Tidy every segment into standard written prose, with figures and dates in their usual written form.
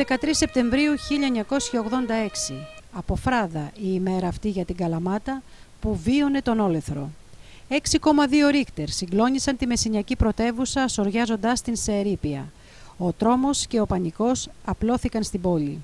13 Σεπτεμβρίου 1986. Από Φράδα η ημέρα αυτή για την Καλαμάτα που βίωνε τον όλεθρο. 6,2 ρίχτερ συγκλώνησαν τη μεσηνιακή πρωτεύουσα σοριάζοντάς την σε ερείπια. Ο τρόμος και ο πανικός απλώθηκαν στην πόλη.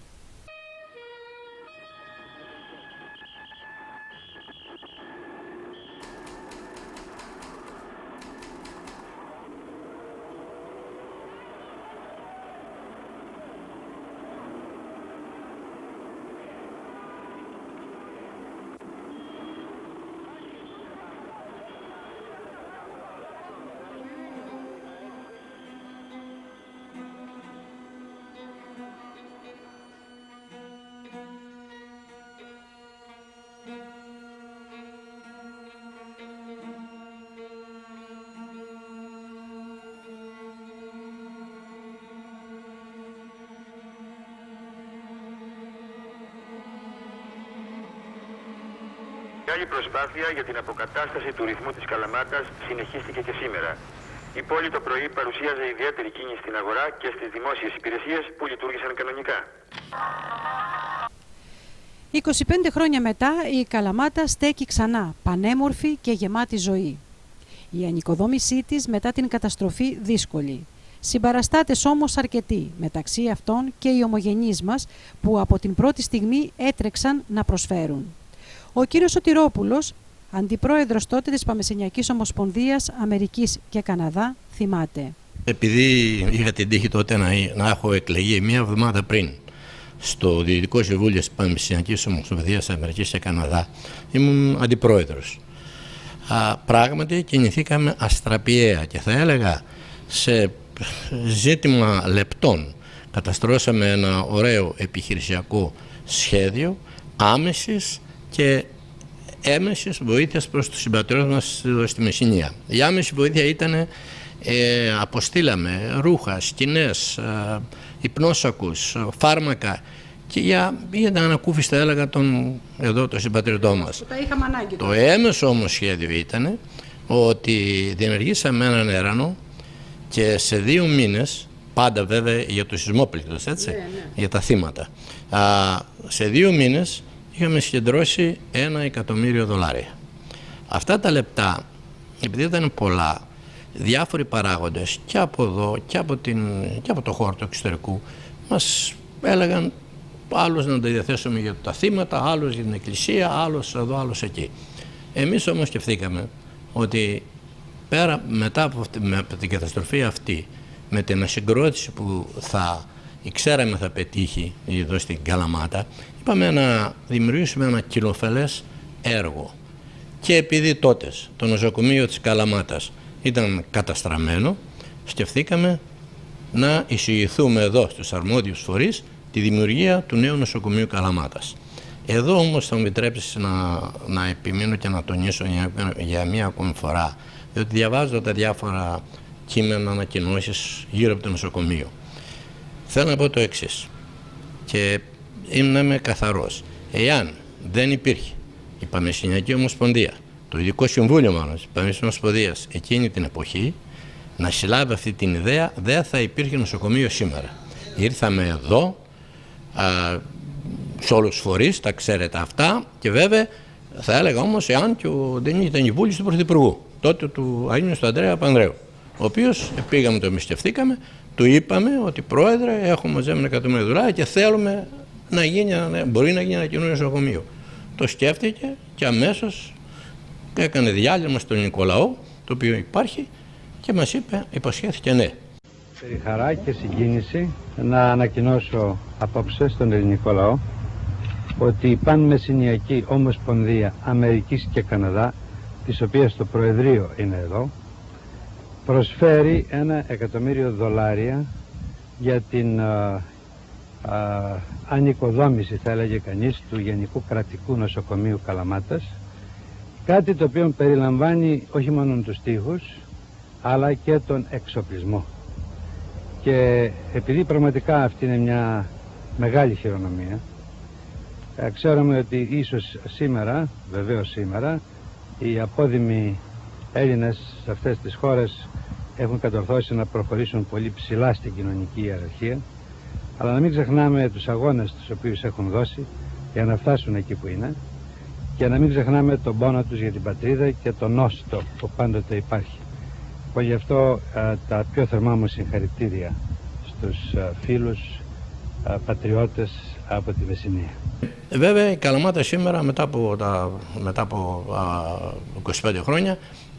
Η άλλη προσπάθεια για την αποκατάσταση του ρυθμού της Καλαμάτας συνεχίστηκε και σήμερα. Η πόλη το πρωί παρουσίαζε ιδιαίτερη κίνηση στην αγορά και στις δημόσιες υπηρεσίες που λειτουργήσαν κανονικά. 25 χρόνια μετά η Καλαμάτα στέκει ξανά, πανέμορφη και γεμάτη ζωή. Η ανοικοδόμησή της μετά την καταστροφή δύσκολη. Συμπαραστάτες όμως αρκετοί, μεταξύ αυτών και οι ομογενείς μας που από την πρώτη στιγμή έτρεξαν να προσφέρουν. Ο κύριος Σωτηρόπουλος, αντιπρόεδρος τότε της Παμεσσηνιακής Ομοσπονδίας Αμερικής και Καναδά, θυμάται. Επειδή είχα την τύχη τότε να έχω εκλεγεί μία εβδομάδα πριν στο Διοικητικό Συμβούλιο της Παμεσσηνιακής Ομοσπονδίας Αμερικής και Καναδά, ήμουν αντιπρόεδρος. Πράγματι κινηθήκαμε αστραπιαία και θα έλεγα σε ζήτημα λεπτών καταστρώσαμε ένα ωραίο επιχειρησιακό σχέδιο άμεσης και έμεσης βοήθειας προς τους συμπατριώτες μας στη Μεσσηνία. Η άμεση βοήθεια ήταν αποστήλαμε ρούχα, σκηνές, υπνόσακους, φάρμακα και για την ανακούφιση θα έλεγα τον συμπατριωτό μας. Τα είχαμε ανάγκη. Το έμεσο όμως σχέδιο ήταν ότι διενεργήσαμε έναν έρανο και σε 2 μήνες, πάντα βέβαια για τους σεισμόπληκτους, έτσι, για τα θύματα, σε 2 μήνες είχαμε συγκεντρώσει $1 εκατομμύριο. Αυτά τα λεπτά, επειδή ήταν πολλά, διάφοροι παράγοντες και από εδώ και από το χώρο του εξωτερικού μας έλεγαν άλλος να τα διαθέσουμε για τα θύματα, άλλος για την εκκλησία, άλλος εδώ, άλλος εκεί. Εμείς όμως σκεφτήκαμε ότι μετά από την καταστροφή αυτή, με την ασυγκρότηση που ξέραμε θα πετύχει εδώ στην Καλαμάτα, είπαμε να δημιουργήσουμε ένα κοινοφελές έργο. Και επειδή τότε το νοσοκομείο της Καλαμάτας ήταν καταστραμμένο, σκεφτήκαμε να εισηγηθούμε εδώ στους αρμόδιους φορείς τη δημιουργία του νέου νοσοκομείου Καλαμάτας. Εδώ όμως θα μου επιτρέψεις να επιμείνω και να τονίσω για μία ακόμη φορά, διότι διαβάζω τα διάφορα κείμενα, ανακοινώσεις γύρω από το νοσοκομείο. Θέλω να πω το εξής και είμαι καθαρός. Εάν δεν υπήρχε η Παμεσσηνιακή Ομοσπονδία, το Ειδικό Συμβούλιο μάλλον της Παμεσσηνιακής Ομοσπονδίας εκείνη την εποχή, να συλλάβει αυτή την ιδέα, δεν θα υπήρχε νοσοκομείο σήμερα. Ήρθαμε εδώ σε όλους τους φορείς, τα ξέρετε αυτά, και βέβαια θα έλεγα όμως εάν και δεν ήταν η βούληση του Πρωθυπουργού, τότε του Αγίνου του Ανδρέα Πανδρέου, ο οποίος πήγαμε, το εμπιστευτήκαμε, του είπαμε ότι πρόεδρε έχουμε μαζεύει $1 εκατομμύριο και θέλουμε να γίνει, μπορεί να γίνει ένα καινούριο νοσοκομείο. Το σκέφτηκε και αμέσως έκανε διάλειμμα στον Νικολαό, το οποίο υπάρχει, και μας είπε, υποσχέθηκε ναι. Περί χαρά και συγκίνηση να ανακοινώσω απόψε στον ελληνικό λαό ότι η Πανμεσσηνιακή Ομοσπονδία Αμερικής και Καναδά, της οποίας το Προεδρείο είναι εδώ, προσφέρει $1 εκατομμύριο για την ανοικοδόμηση, θα έλεγε κανείς, του Γενικού Κρατικού Νοσοκομείου Καλαμάτας, κάτι το οποίο περιλαμβάνει όχι μόνο τους τοίχους αλλά και τον εξοπλισμό. Και επειδή πραγματικά αυτή είναι μια μεγάλη χειρονομία, ξέρουμε ότι ίσως σήμερα, βεβαίως σήμερα, οι απόδημοι Έλληνες σε αυτές τις χώρες έχουν κατορθώσει να προχωρήσουν πολύ ψηλά στην κοινωνική ιεραρχία, Αλλά να μην ξεχνάμε τους αγώνες τους οποίους έχουν δώσει για να φτάσουν εκεί που είναι και να μην ξεχνάμε τον πόνο τους για την πατρίδα και τον νόστο που πάντοτε υπάρχει. Γι' αυτό τα πιο θερμά μου συγχαρητήρια στους φίλους πατριώτες από τη Μεσσηνία. Βέβαια η Καλαμάτα σήμερα μετά από 25 χρόνια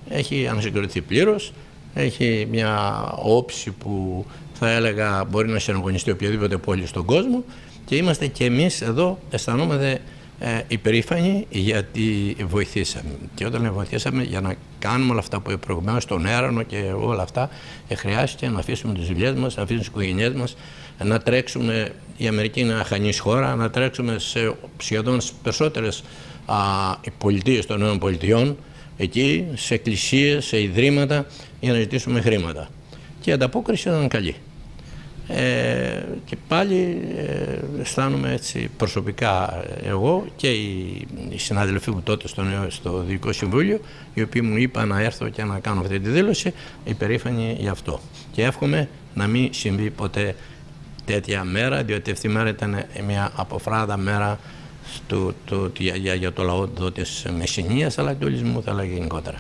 έχει ανασυγκροτηθεί πλήρως, έχει μια όψη που θα έλεγα μπορεί να συναγωνιστεί οποιαδήποτε πόλη στον κόσμο και είμαστε και εμείς εδώ αισθανόμαστε υπερήφανοι γιατί βοηθήσαμε. Και όταν βοηθήσαμε για να κάνουμε όλα αυτά που είπα προηγουμένως, τον έρανο και όλα αυτά, χρειάστηκε να αφήσουμε τις δουλειές μας, να αφήσουμε τις οικογένειές μας, να τρέξουμε. Η Αμερική είναι αχανής χώρα, να τρέξουμε σε σχεδόν στις περισσότερες πολιτείες των ΗΠΑ, εκεί, σε εκκλησίες, σε ιδρύματα, για να ζητήσουμε χρήματα. Και η ανταπόκριση ήταν καλή. Και πάλι αισθάνομαι έτσι προσωπικά εγώ και οι συνάδελφοί μου τότε στο Διοικητικό Συμβούλιο, οι οποίοι μου είπαν να έρθω και να κάνω αυτή τη δήλωση, υπερήφανοι γι' αυτό. Και εύχομαι να μην συμβεί ποτέ τέτοια μέρα, διότι αυτή η μέρα ήταν μια αποφράδα μέρα για το λαό της Μεσσηνίας, αλλά και του Ελληνισμού θα λέγει γενικότερα.